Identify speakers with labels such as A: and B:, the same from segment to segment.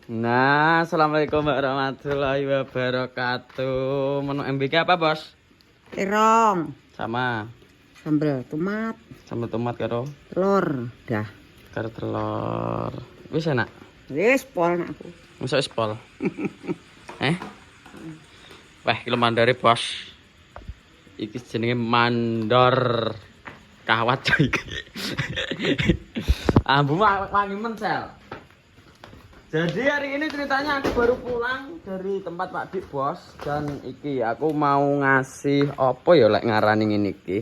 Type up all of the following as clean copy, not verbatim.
A: Nah, assalamualaikum warahmatullahi wabarakatuh. Menu MBK apa, Bos?
B: Terong
A: Sama
B: sambal tomat
A: sambal tomat karo
B: telur dah
A: telur. Wis enak.
B: wis pol aku
A: Masa wis pol. Wah, iki mandare, Bos. Iki jenenge mandor kawat iki. Ambu wangi mensel. Jadi hari ini ceritanya aku baru pulang dari tempat Pak Dik, Bos. Dan iki aku mau ngasih apa ya lek ngarani ngene iki.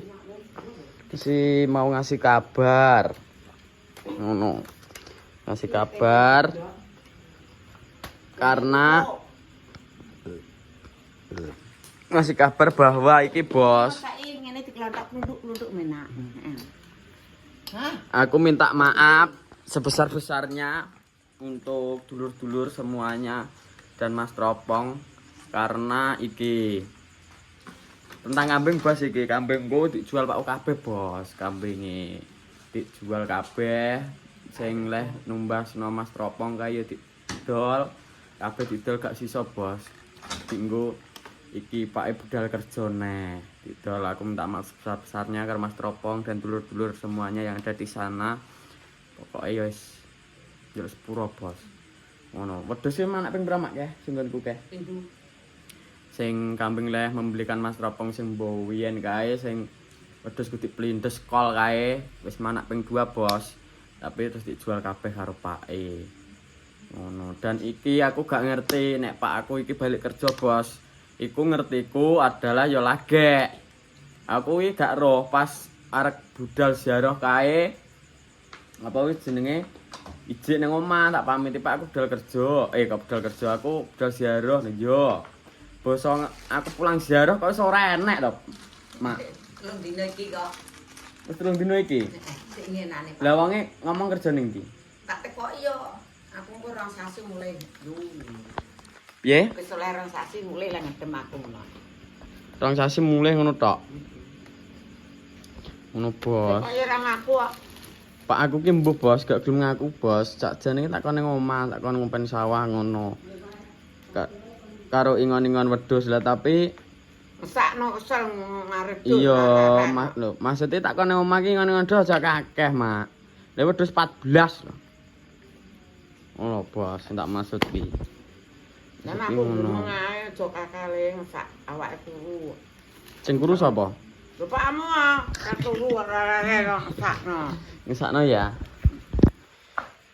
A: Si mau ngasih kabar. Ngono. Ngasih kabar. Karena ngasih kabar bahwa iki, Bos.
B: ngene dikelontok klunduk-klunduk menak.
A: Aku minta maaf sebesar-besarnya untuk dulur-dulur semuanya dan Mas Tropong karena iki tentang kambing, Bos. Iki kambingku dijual Pak kabeh, Bos. Kambinge dijual kabeh sing leh numbasno Mas Tropong kaya didol kabeh didol gak sisa, Bos. Dinggo iki Pak budal kerjane didol. Aku minta maaf sebesar-besarnya karo Mas Tropong dan dulur-dulur semuanya yang ada di sana. Pokoknya ya wis yo sepuro, Bos. Ngono. Wedhus e manak ping piramak ya sing nggonku ke. Sing kambing leh membelikan Mas Tropong sing mbo wiyen kae sing wedhus kudu plindes kol kae wis manak ping 2, Bos. Tapi terus dijual kabeh karo pake. Ngono. Dan iki aku gak ngerti nek Pak aku iki balik kerja, Bos. Iku ngertiku adalah ya lagek. Aku iki gak roh pas arek budal ziarah kae. Apa wis jenenge? Ijik nang omah tak pamiti Pak aku budal kerja. Kok budal kerja aku budal ziarah nih yo. Bosong aku pulang ziarah kok iso ora enek to, Mak.
B: Telung dina iki kok.
A: Wis 3 dino iki.
B: Sik ngenane.
A: Lah wonge ngomong kerja ning ndi?
B: Tak tekoki yo. Aku engko rong sasi mulai.
A: Piye?
B: Wis oleh rong sasi mulai lah ngedem aku ngono.
A: Rong sasi mulai ngono tok. Ngono, Bos.
B: Kok ora ngaku kok.
A: Pak aku ki mbuh, Bos, gak gelem ngaku, Bos. Sakjane tak kon ning omah, tak kon ngumpen sawah ngono. Karo ingon-ingon wedhus lah tapi
B: Mesakno kesel ngarep tuh.
A: iya, Mas lho. Maksudnya tak kon ning omah ki ingon-ingon wedhus aja kakeh, Mak. Lah wedhus 14 lho. Oh, Bos, tak maksud ki.
B: Lah aku ngomong ae aja kakale mesak awake turu.
A: Sing kuru sapa?
B: Bapakmu katuru ora sakno.
A: Ngesakno ya.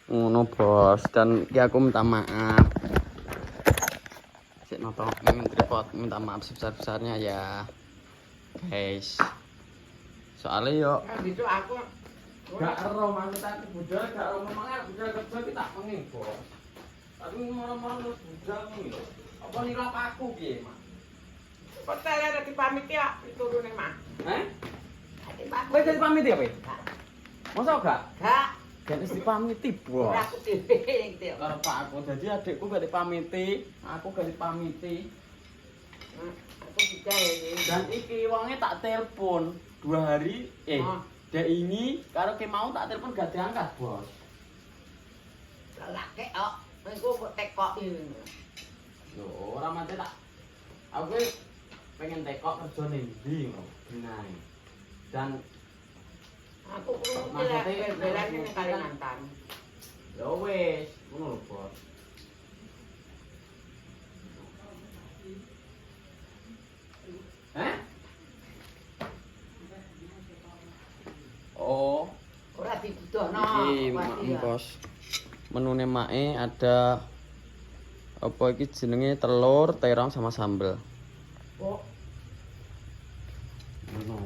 A: Ngono, Bos. Dan ki aku minta maaf. Sik noto ning tripod minta maaf sebesar-besarnya ya. Guys. Soalnya yo
B: Gitu aku
A: gak ero maksud aku budal gak ero ngomongnya budal kerja ki tak pengen, Bos. Tapi ngomong-ngomong budal ngono lho. Apa nilap aku piye, Mak?
B: percaya ada dipamit ya turu ning mah.
A: Kowe jadi pamit ya, Pe? Masa gak?
B: Gak,
A: Gak mesti pamiti, Bos.
B: ora aku dhewe iki.
A: Karo Pak aku, jadi adikku gak dipamiti, aku gak dipamiti.
B: Aku juga ya.
A: Dan iki wonge tak telepon 2 hari, dek ini karo ke mau tak telepon gak diangkat, Bos.
B: Lah kek kok engko kok tekoki.
A: Lho, ora mate tak. Aku pengen tekok kerja ning ndi ngono, benae. Dan
B: Aku kudu belan ning Kalimantan.
A: ya wis, ngono lho, Bos. Oh,
B: Ora dibutuhno.
A: iki Bos. Menune mae ada apa iki jenenge telur, terong sama sambel.
B: Oh,
A: Ngono.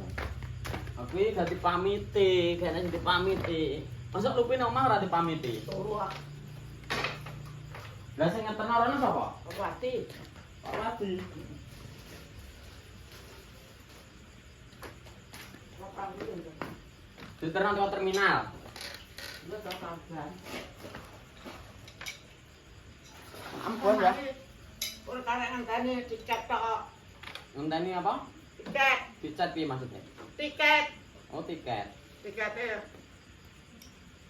A: Aku iki gak dipamiti, gak nek dipamiti. Masa lupi nang omah ora dipamiti?
B: turu ah.
A: Lah sing ngeterno rono sapa?
B: Wati.
A: Pak Wadi. Diterno teko terminal.
B: Wis kabar.
A: Ampun ya.
B: Ora karek ngenteni tiket tok.
A: Ngenteni apa?
B: Tiket,
A: Dicat piye maksudnya?
B: tiket.
A: Oh, tiket.
B: Tiketnya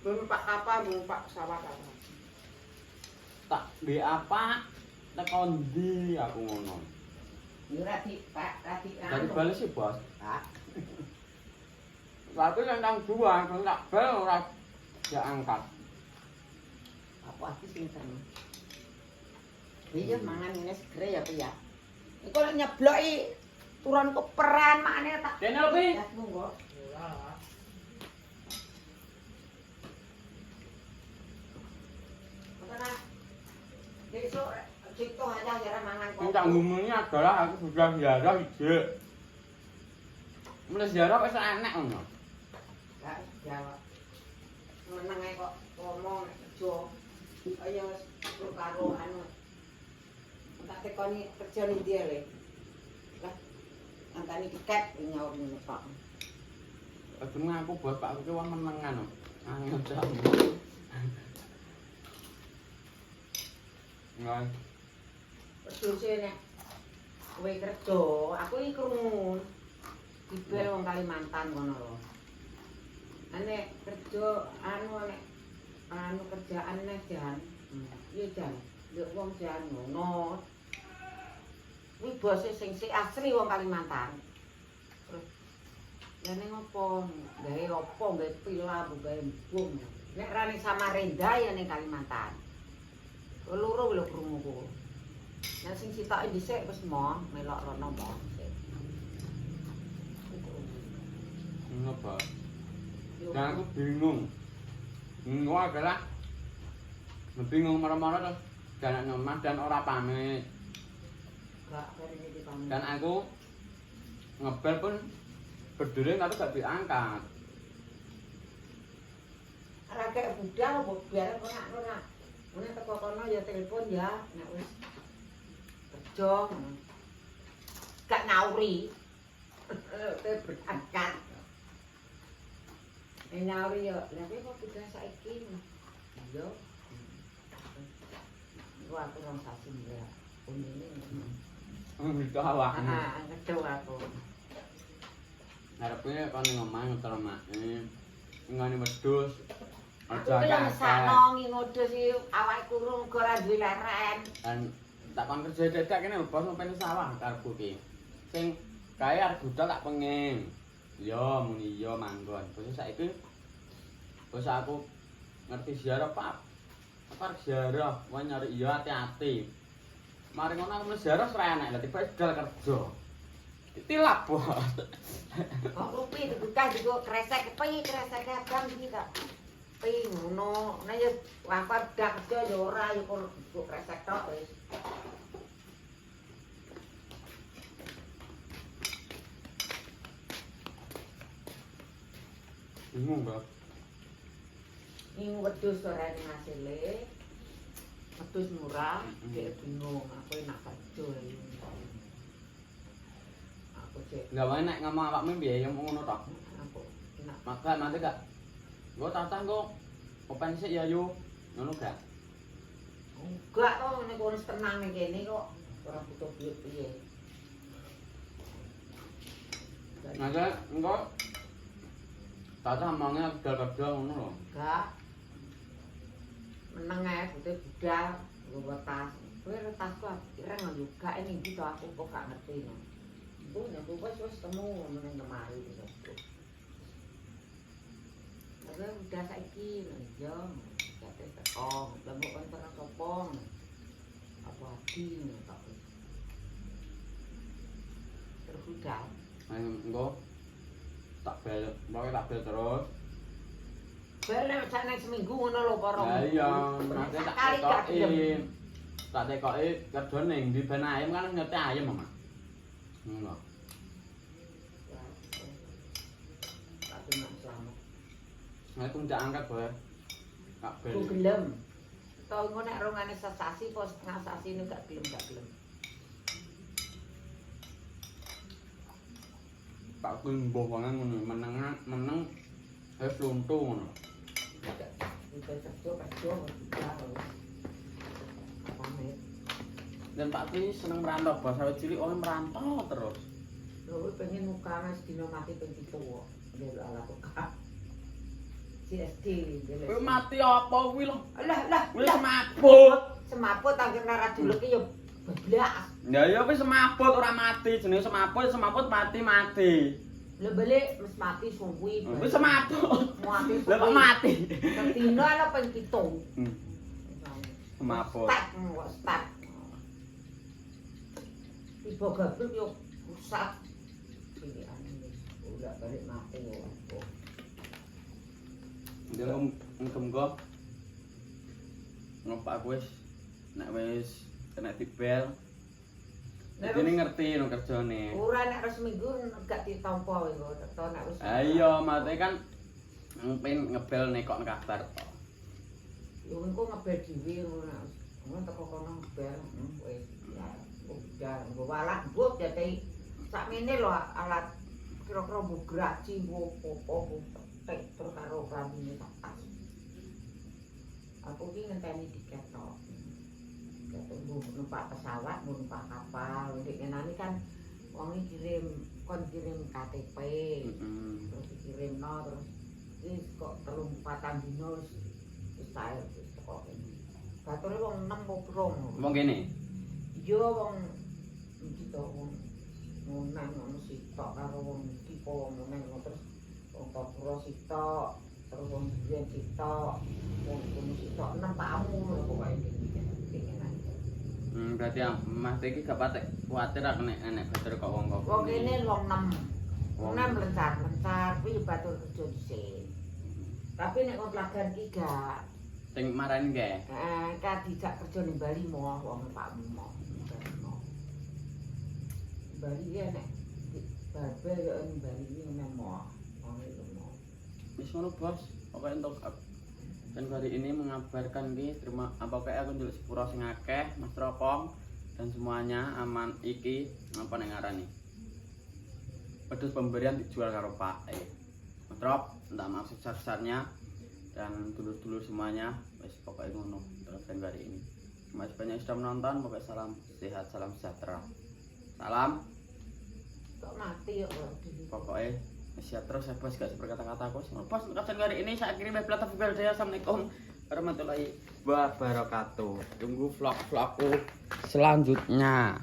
B: Pak kapal, Pak pesawat apa?
A: Tak Mbek apa? Tekan ndi aku ngono.
B: Yo ra di Pak, ra di
A: Jadi bales sih, Bos.
B: Pak.
A: Tapi yang tang dua, kan tak bel ora ya angkat.
B: Apa aku sing seneng. Iya mangan ngene segere ya, Pak ya. Iku lek nyebloki turun keperan makane tak.
A: Kene lho, Pi.
B: Ya monggo. Karena besok Cipto aja jarang mangan
A: Yang tak ngomongnya adalah aku sudah ziarah ide. Mulai ziarah wis enak ngono.
B: Gak jawab. Meneng ae kok ngomong kerja. Kaya wis karo anu. Tak tekoni kerja ning dia le. Lah antane tiket nyaur ngene Pak.
A: Kadung aku bos Pak iki wong menengan. Angel cak. Ngai.
B: Peduse nek kowe kerja, aku iki krungu. Dibel wong Kalimantan ngono lho. Nek kerja anu kerjaan nek jan. Iya jan. Lek wong jan ngono. Kuwi bose sing asli wong Kalimantan. Terus ya ning opo? Gawe opo? Gawe pila, gawe bung. Nek rane Samarinda ya ning Kalimantan. Loro lho krunguku. Nah sing sitoke dhisik wis mon melok rono mon.
A: Ngapa? Dan aku bingung. Bingung adalah bingung marah-marah terus jalan nomah dan ora pamit.
B: Enggak kene iki pamit.
A: Dan aku ngebel pun berdiri tapi gak diangkat.
B: Ora kek budal kok biar ora. Nek teko kono ya telepon ya nek wis kerja. Gak nauri. Te berangkat. Nauri yo, lha kok budal saiki. Iya. Gua aku orang sasi ya. Unine.
A: Itu awak.
B: Ngecel aku.
A: Ngarepe kon ning omah ngeter omake. Ngene wedhus.
B: Aku ki lho sakno ngodus iki awake kurung uga ora duwe leren.
A: Dan tak kon kerja dadak kene bos ngopeni sawah karepku ki. Sing kae arep budal tak pengen. Iya, muni iya manggon. Terus saiki bos aku ngerti ziarah Pak. Apa ziarah, wong nyari iya hati-hati. Mari ngono aku mlebu ziarah ora enak, lha tiba dal kerja. Tilap bos.
B: Kok rupi dibuka juga kresek kresek abang iki kok. Pi ngono, nek yo apa dak kerja yo ora yo kok kresek tok wis.
A: Bingung, Bos.
B: Ing wedhus ora ning asile. Wedhus murah, dhek bingung aku enak kerja iki. Aku cek
A: Enggak wae nek ngomong awakmu piye yo ngono tok.
B: aku enak.
A: Maka nanti gak gua tatah gua open sik ya yo. Ngono gak?
B: Enggak kok nek wis tenang ning kene kok ora butuh piye-piye.
A: Maka engko tatah omongnya kerja ngono lho.
B: Enggak. Meneng ae butuh budal, nggo tas. Kowe tasku ireng juga ini gitu aku kok gak ngerti. Bu nek wis temu meneng kemari wis. Udah saiki yo kate teko lembok kon terus sopong apa ati tak terus udah
A: Engko tak bel, mau tak bel terus.
B: bel sak nek seminggu ngono lho karo
A: Lah iya, nanti tak tekoki. Tak tekoki kerja ning ndi ben ayam kan ngerti ayam, Mama. Ngono.
B: tak tenan selamat.
A: Nah, aku ndak angkat bae. Tak bel.
B: Ku gelem. Tau ngono nek rongane sasasi pos setengah sasi nek gak gelem.
A: Tak kumbuh banget ngono, meneng wis luntu ngono.
B: Kita kerja pamit.
A: Dan Pak Tri seneng merantau, bos awet cilik oleh merantau terus.
B: Lho pengen muka mas dino mati pengen tuwa. Dia ala kok. CSD.
A: Kowe mati apa kuwi lho?
B: Lah.
A: Wis mabuk.
B: semaput angger ora julek ya bablas.
A: Ya ya wis semaput ora mati, jenenge semaput mati.
B: Lha balik wis mati suwi.
A: Wis semaput.
B: Mati.
A: Lah kok mati?
B: Ketino ana ping 7.
A: Semaput.
B: Start. Ibu gabruk yo rusak. Iki ane udah balik mati yo.
A: Dia ngkem-ngkem ngopak aku wis nek wis kena dibel. Dene ngerti no kerjane.
B: Ora nek wis minggu gak ditampa kowe kok nek wis.
A: Ha iya, mate kan pengen ngebel nekok kabar to.
B: Yo engko ngebel dhewe ngono. Ngono teko kono ngebel wis ya udah nggo walah mbok dadi sakmene lho alat kira-kira mbok graci mbok opo tek terus karo klambine tak tas. Aku ki ngenteni tiket tok. Ketemu numpak pesawat, numpak kapal. Ndek kenane kan wong iki kirim KTP. Terus dikirimno terus wis kok 3-4 dino wis sae wis teko kene. Bature wong 6 opo
A: Wong kene.
B: Yo wong iki to wong nang ngono sitok karo wong iki po wong nang terus wong Papua sitok terus wong Biyen sitok wong kuno sitok 6 tamu lho pokoke iki aja.
A: Berarti Mas iki gak patek kuwatir nek enek batur kok wong kok.
B: Wong kene wong 6. Wong 6 lencar kuwi batur kerja dhisik. Tapi nek wong Tlagan iki gak
A: Sing marani nggih.
B: kan dijak kerja ning Bali moh wong Pak Moh. Bali ya nek babel yo ning Bali iki nang moh. Wong itu moh.
A: Wis ngono bos, pokoke entuk dan hari ini mengabarkan ki terima apa kayak aku njaluk sepura sing akeh Mas Tropong dan semuanya aman iki apa ning ngarani. Pedus pemberian dijual karo Pak Mas Trop, minta maaf sebesar-besarnya dan dulur-dulur semuanya wis pokoke ngono terus hari ini. Masih banyak yang sudah menonton, pokoknya salam sehat, salam sejahtera. Salam.
B: Kok mati yo
A: Pokoknya siap terus ya bos, gak berkata-kata aku. Bos, kajian hari ini saya kirim web laptop Google saya. Assalamualaikum warahmatullahi wabarakatuh. Tunggu vlog-vlogku selanjutnya.